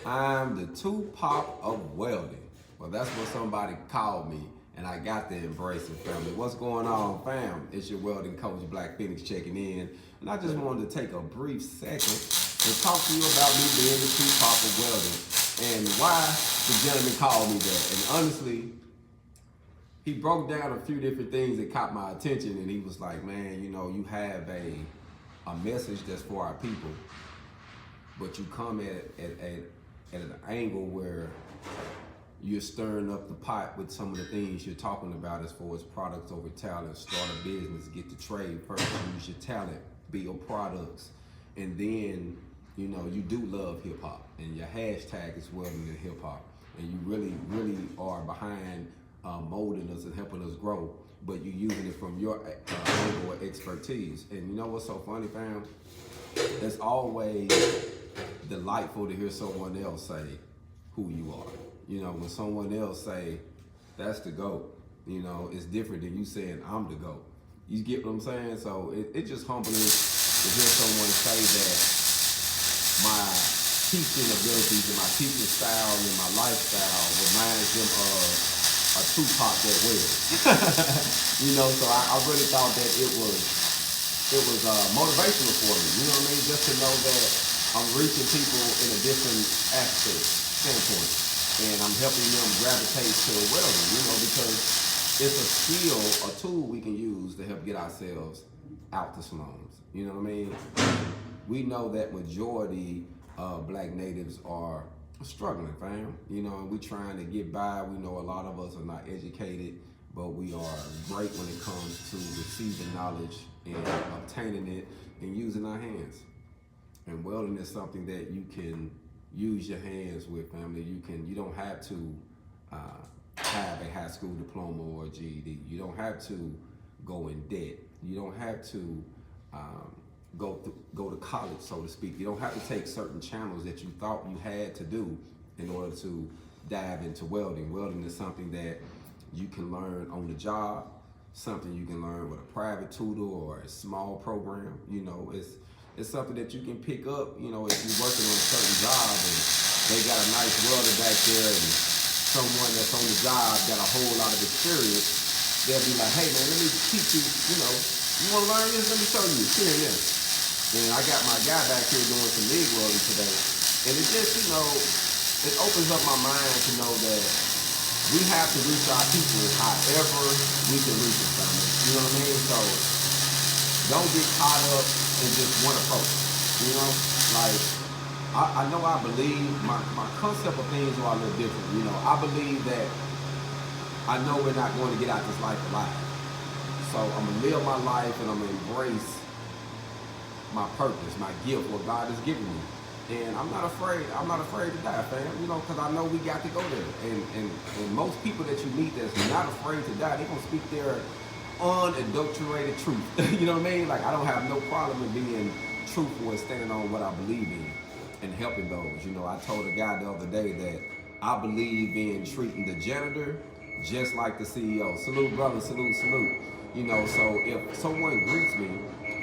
I'm the Tupac of welding. Well, that's what somebody called me, and I got to embrace it, family. What's going on, fam? It's your welding coach, Black Feniks, checking in. And I just wanted to take a brief second to talk to you about me being the Tupac of welding and why the gentleman called me that. And honestly, he broke down a few different things that caught my attention, and he was like, man, you know, you have a message that's for our people, but you come at an angle where you're stirring up the pot with some of the things you're talking about as far as products over talent, start a business, get the trade first, use your talent, build products, and then, you know, you do love hip hop, and your hashtag is welding in hip hop, and you really are behind molding us and helping us grow, but you're using it from your angle of expertise. And you know what's so funny, fam? It's always delightful to hear someone else say who you are. You know, when someone else say, that's the GOAT, you know, it's different than you saying, I'm the GOAT. You get what I'm saying? So it's just humbling to hear someone say that my teaching abilities and my teaching style and my lifestyle reminds them of a Tupac that well. You know, so I really thought that it was motivational for me, you know what I mean? Just to know that I'm reaching people in a different aspect, standpoint, and I'm helping them gravitate to welding, you know, because it's a skill, a tool we can use to help get ourselves out the slums, you know what I mean? We know that majority of black natives are struggling, fam, you know, and we're trying to get by. We know a lot of us are not educated, but we are great when it comes to receiving knowledge and obtaining it and using our hands. And welding is something that you can use your hands with, family. You don't have to have a high school diploma or a GED. You don't have to go in debt. You don't have to go to college, so to speak. You don't have to take certain channels that you thought you had to do in order to dive into welding. Welding is something that you can learn on the job, something you can learn with a private tutor or a small program. You know, it's something that you can pick up, you know, if you're working on a certain job and they got a nice welder back there and someone that's on the job got a whole lot of experience, they'll be like, hey man, let me teach you, you know, you wanna learn this? Let me show you, here and there. And I got my guy back here doing some MIG welding today. And it just, you know, it opens up my mind to know that we have to reach our people however we can reach them, family. You know what I mean? So don't get caught up in just one approach. You know, like I know I believe my concept of things are a little different. You know, I believe that I know we're not going to get out this life alive. So I'm gonna live my life and I'm gonna embrace my purpose, my gift, what God has given me. And I'm not afraid to die, fam, you know, because I know we got to go there. And most people that you meet that's not afraid to die, they're going to speak their unadulterated truth. You know what I mean? Like, I don't have no problem with being truthful and standing on what I believe in and helping those. You know, I told a guy the other day that I believe in treating the janitor just like the CEO. Salute, brother, salute, salute. You know, so if someone greets me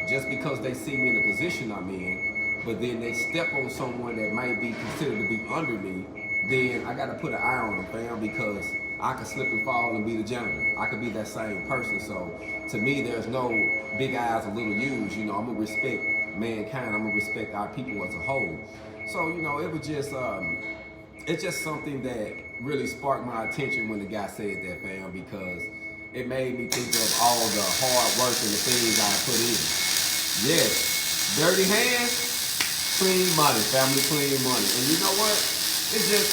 just because they see me in the position I'm in, but then they step on someone that might be considered to be under me, then I gotta put an eye on them, fam, because I could slip and fall and be the janitor. I could be that same person. So to me, there's no big eyes or little U's. You know, I'm gonna respect mankind. I'm gonna respect our people as a whole. So, you know, it was just, it's just something that really sparked my attention when the guy said that, fam, because it made me think of all the hard work and the things I put in. Yes, dirty hands, clean money, family, clean money. And you know what? It's just,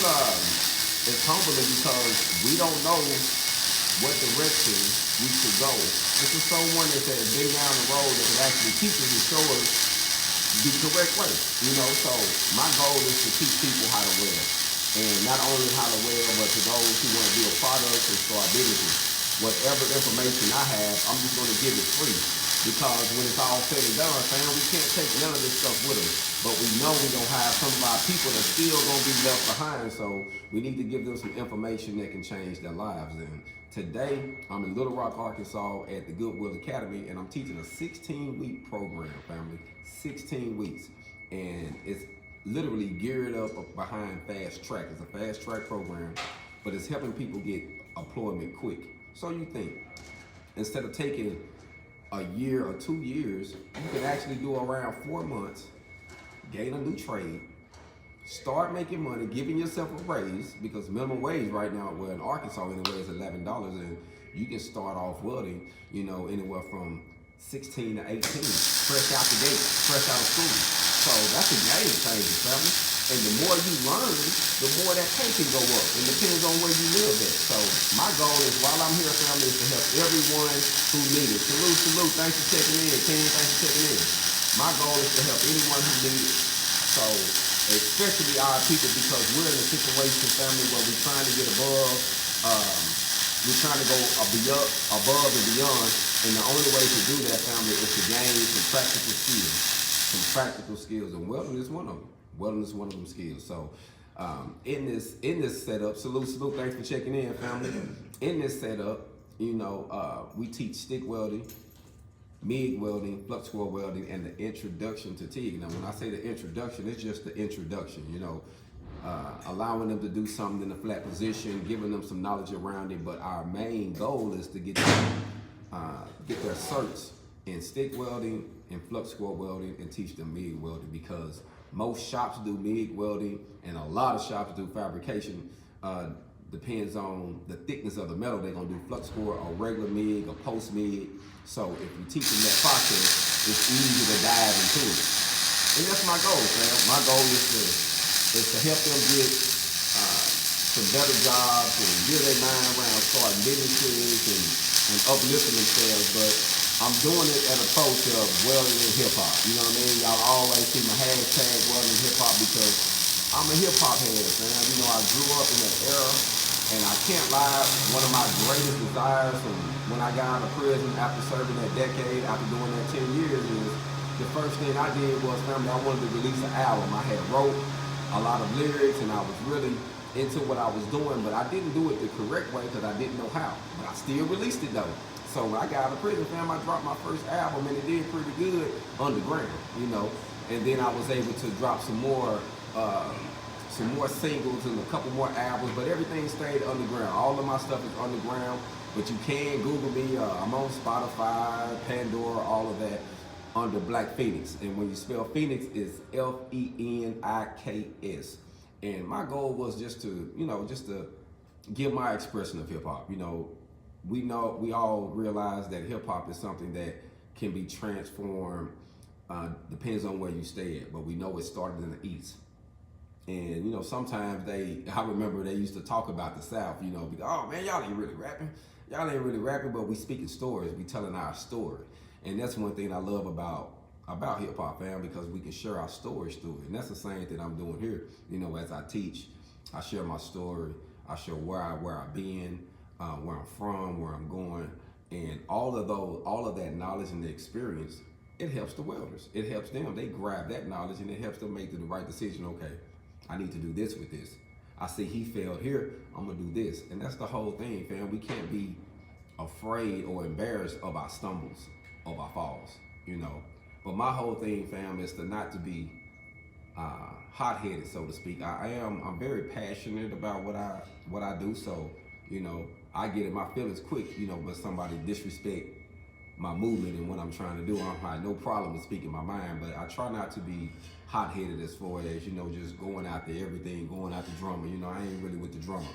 it's humbling because we don't know what direction we should go. This is someone that has been down the road that can actually teach us and show us the correct way. You know, so my goal is to teach people how to weld. And not only how to weld, but to those who want to build products and start businesses. Whatever information I have, I'm just going to give it free. Because when it's all said and done, fam, we can't take none of this stuff with us. But we know we're going to have some of our people that still going to be left behind. So we need to give them some information that can change their lives. And today, I'm in Little Rock, Arkansas at the Goodwill Academy, and I'm teaching a 16-week program, family. 16 weeks. And it's literally geared up behind Fast Track. It's a fast track program, but it's helping people get employment quick. So you think, instead of taking a year or 2 years, you can actually do around 4 months, gain a new trade, start making money, giving yourself a raise, because minimum wage right now, well, in Arkansas anyway, is $11, and you can start off welding, you know, anywhere from 16 to 18, fresh out the gate, fresh out of school. So that's a game changer, family. And the more you learn, the more that pay can go up. It depends on where you live at. So my goal is, while I'm here, family, is to help everyone who needs it. Salute, thanks for checking in. King, thanks for checking in. My goal is to help anyone who needs it. So, especially our people, because we're in a situation, family, where we're trying to get above, we're trying to go above and beyond. And the only way to do that, family, is to gain some practical skills. And welding is one of them. Welding is one of them skills. So in this setup, salute, thanks for checking in, family. In this setup, you know, we teach stick welding, MIG welding, flux core welding, and the introduction to TIG. Now, when I say the introduction, it's just the introduction, you know, allowing them to do something in a flat position, giving them some knowledge around it. But our main goal is to get their certs in stick welding and flux core welding, and teach them MIG welding, because most shops do MIG welding and a lot of shops do fabrication. Depends on the thickness of the metal. They're gonna do flux core or regular MIG or post MIG. So if you teach them that process, it's easy to dive into it. And that's my goal, fam. My goal is to help them get some better jobs and get their mind around, start businesses and uplifting themselves. But I'm doing it at an approach of welding and hip hop. You know what I mean? Y'all always see my hashtag welding hip hop, because I'm a hip hop head, man. You know, I grew up in that era, and I can't lie, one of my greatest desires when I got out of prison after serving that decade, after doing that 10 years, is the first thing I did was, family, I wanted to release an album. I had wrote a lot of lyrics, and I was really into what I was doing, but I didn't do it the correct way because I didn't know how. But I still released it though. So when I got out of prison, fam, I dropped my first album, and it did pretty good underground, you know. And then I was able to drop some more singles and a couple more albums, but everything stayed underground. All of my stuff is underground, but you can Google me. I'm on Spotify, Pandora, all of that, under Black Feniks. And when you spell Feniks, it's Feniks. And my goal was just to give my expression of hip hop. You know, we all realize that hip hop is something that can be transformed, depends on where you stay at, but we know it started in the East. And, you know, sometimes I remember they used to talk about the South, you know, because, oh man, y'all ain't really rapping. Y'all ain't really rapping, but we speaking stories, we telling our story. And that's one thing I love about hip hop, fam, because we can share our stories through it. And that's the same thing I'm doing here. You know, as I teach, I share my story, I share where I've been, where I'm from, where I'm going, and all of that knowledge and the experience, it helps the welders. It helps them. They grab that knowledge, and it helps them make the right decision. Okay, I need to do this with this. I see he failed here, I'm gonna do this. And that's the whole thing, fam. We can't be afraid or embarrassed of our stumbles, of our falls, you know. But my whole thing, fam, is not to be hot-headed, so to speak. I'm very passionate about what I do. So, you know, I get in my feelings quick, you know, but somebody disrespect my movement and what I'm trying to do. I have no problem with speaking my mind, but I try not to be hot-headed as far as, you know, just going after everything, going after drama. You know, I ain't really with the drama.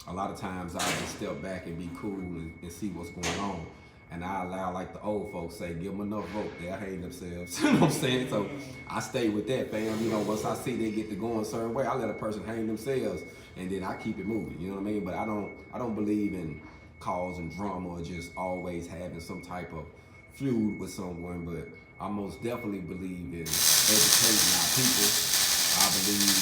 A lot of times I just step back and be cool and see what's going on. And I allow, like the old folks say, give them enough rope, they'll hang themselves. You know what I'm saying? So I stay with that, fam. You know, once I see they get to going a certain way, I let a person hang themselves, and then I keep it moving. You know what I mean? But I don't believe in causing drama or just always having some type of feud with someone. But I most definitely believe in educating our people. I believe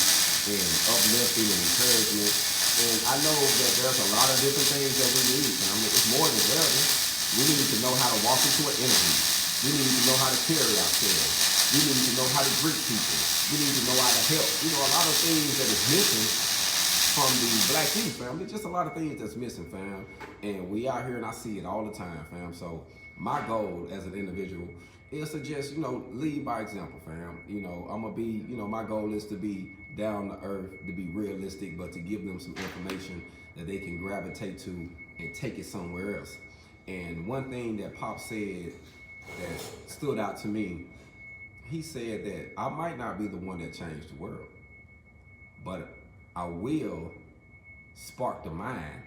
in uplifting and encouragement. And I know that there's a lot of different things that we need. And I mean, it's more than welding. We need to know how to walk into an interview. We need to know how to carry ourselves. We need to know how to greet people. We need to know how to help. You know, a lot of things that is missing from the Black youth, fam. There's just a lot of things that's missing, fam. And we out here, and I see it all the time, fam. So my goal as an individual It'll suggest, lead by example, fam. I'm gonna be, my goal is to be down to earth, to be realistic, but to give them some information that they can gravitate to and take it somewhere else. And one thing that Pop said that stood out to me, he said that I might not be the one that changed the world, but I will spark the mind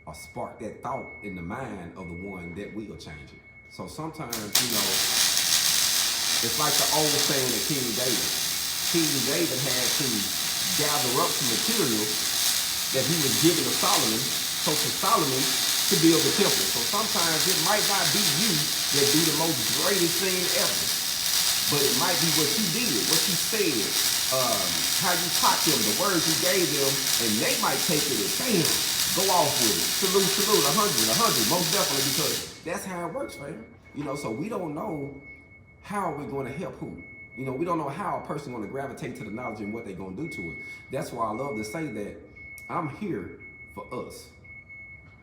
or spark that thought in the mind of the one that will change it. So sometimes, it's like the old saying of King David. King David had to gather up some material that he was given to Solomon, so for Solomon to build the temple. So sometimes it might not be you that do the most greatest thing ever, but it might be what you did, what you said, how you taught them, the words you gave them, and they might take it as, bam, go off with it. Salute, 100, most definitely, because that's how it works, fam. So we don't know how we're going to help who. We don't know how a person going to gravitate to the knowledge and what they're going to do to it. That's why I love to say that I'm here for us.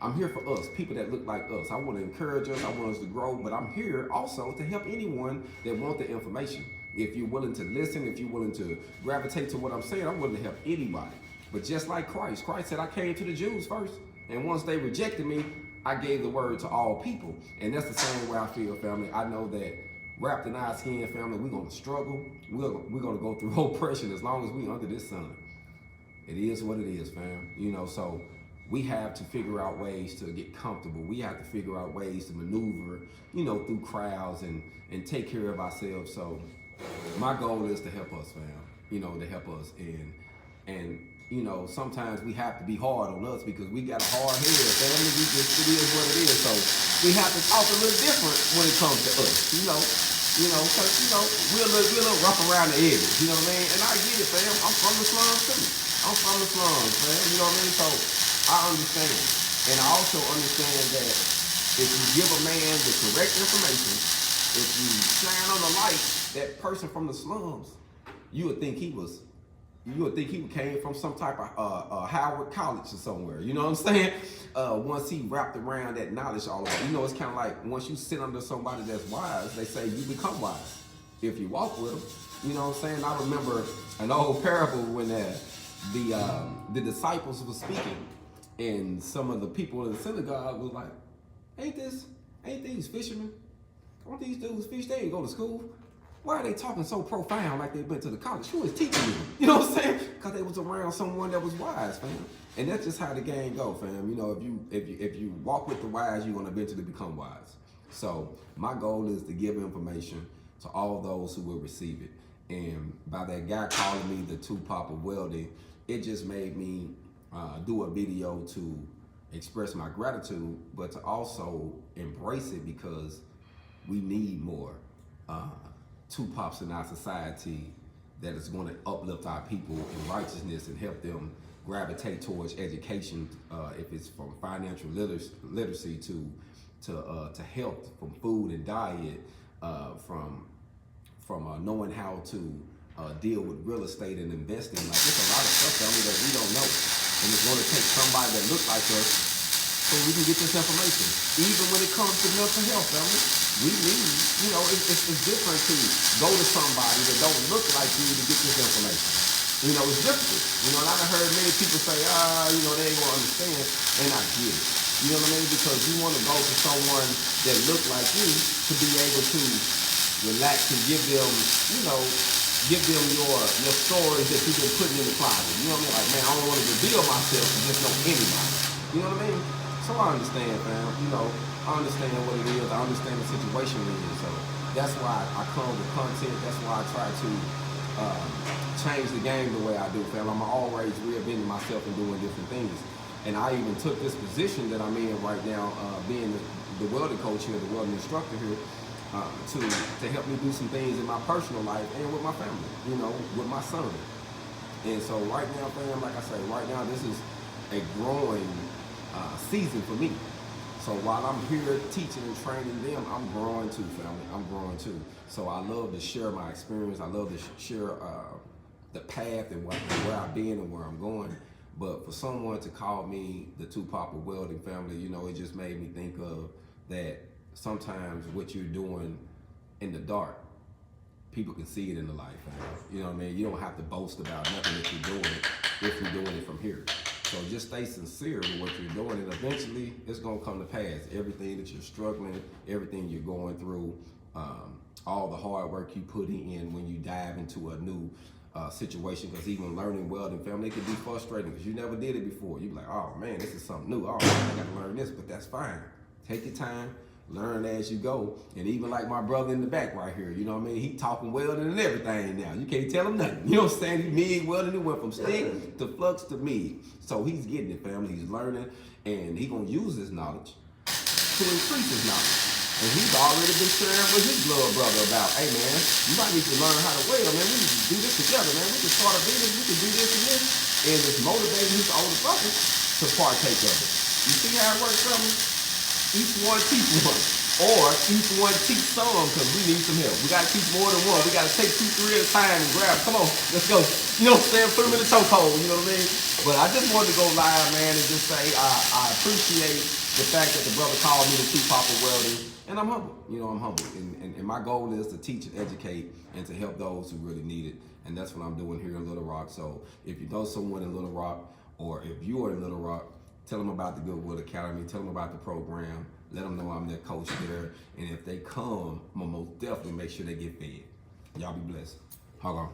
I'm here for us, people that look like us. I want to encourage us, I want us to grow, but I'm here also to help anyone that want the information. If you're willing to listen, if you're willing to gravitate to what I'm saying, I'm willing to help anybody. But just like Christ said, I came to the Jews first, and once they rejected me, I gave the word to all people. And that's the same way I feel, family. I know that wrapped in our skin, family, we're going to struggle. We're going to go through oppression as long as we're under this sun. It is what it is, fam. So we have to figure out ways to get comfortable. We have to figure out ways to maneuver, through crowds and take care of ourselves. So my goal is to help us, fam, to help us. And sometimes we have to be hard on us because we got a hard head, family. It is what it is. So we have to talk a little different when it comes to us, because, we're a little rough around the edges, you know what I mean? And I get it, fam. I'm from the slums too. I'm from the slums, fam, you know what I mean? So I understand. And I also understand that if you give a man the correct information, if you shine on the light, that person from the slums, you would think he came from some type of Howard College or somewhere. You know what I'm saying? Once he wrapped around that knowledge all over. It's kind of like once you sit under somebody that's wise, they say you become wise if you walk with them. You know what I'm saying? I remember an old parable when the disciples were speaking, and some of the people in the synagogue was like, ain't these fishermen? Aren't these dudes fish? They ain't go to school. Why are they talking so profound like they've been to the college? Who is teaching them? You know what I'm saying? Because they was around someone that was wise, fam. And that's just how the game go, fam. If you walk with the wise, you're gonna eventually become wise. So my goal is to give information to all those who will receive it. And by that guy calling me the Tupac of welding, it just made me do a video to express my gratitude, but to also embrace it because we need more Tupacs in our society that is going to uplift our people in righteousness and help them gravitate towards education, if it's from financial literacy to health, from food and diet, from knowing how to deal with real estate and investing. Like, there's a lot of stuff, family, that we don't know, and it's going to take somebody that looks like us so we can get this information. Even when it comes to mental health, family, we need, it's different to go to somebody that don't look like you to get this information. It's difficult. And I've heard many people say, they ain't gonna understand, and I get it. You know what I mean? Because you want to go to someone that look like you to be able to relax and give them your stories that you've been putting in the closet. You know what I mean? Like, man, I don't want to reveal myself to just know anybody. You know what I mean? So I understand, fam. I understand what it is. I understand the situation it is. So that's why I come with content. That's why I try to change the game the way I do, fam. I'm always reinventing myself and doing different things. And I even took this position that I'm in right now, being the welding coach here, the welding instructor here, to help me do some things in my personal life and with my family, with my son. And so right now, fam, like I say, right now this is a growing season for me. So while I'm here teaching and training them, I'm growing too, family. I'm growing too. So I love to share my experience. I love to share the path and where I've been and where I'm going. But for someone to call me the Tupac of welding, family, it just made me think of that sometimes what you're doing in the dark, people can see it in the light, fam. You know what I mean? You don't have to boast about nothing if you're doing it, if you're doing it from here. So just stay sincere with what you're doing, and eventually it's gonna come to pass. Everything that you're struggling, everything you're going through, all the hard work you put in when you dive into a new situation, because even learning welding, family, it can be frustrating because you never did it before. You be like, oh man, this is something new. Oh man, I gotta learn this, but that's fine. Take your time, learn as you go. And even like my brother in the back right here, you know what I mean? He talking welding and everything now. You can't tell him nothing. You know what I'm saying? He MIG welding, he went from stick to flux to MIG. So he's getting it, family. He's learning, and he gonna use his knowledge to increase his knowledge. And he's already been sharing with his little brother about, hey man, you might need to learn how to weld, man. We need to do this together, man. We can start a business, we can do this and this. And it's motivating his older brother to partake of it. You see how it works, family? Each one teach one. Or each one teach some, because we need some help. We gotta teach more than one. We gotta take 2, 3 at a time and grab. Come on, let's go. You know what I'm saying? Put them in the chokehold, you know what I mean? But I just wanted to go live, man, and just say I appreciate the fact that the brother called me the true papa welding. And I'm humble, you know, I'm humble. And my goal is to teach and educate and to help those who really need it. And that's what I'm doing here in Little Rock. So if you know someone in Little Rock, or if you are in Little Rock, tell them about the Goodwill Academy, tell them about the program, let them know I'm their coach there. And if they come, I'm gonna most definitely make sure they get fed. Y'all be blessed. HogOn.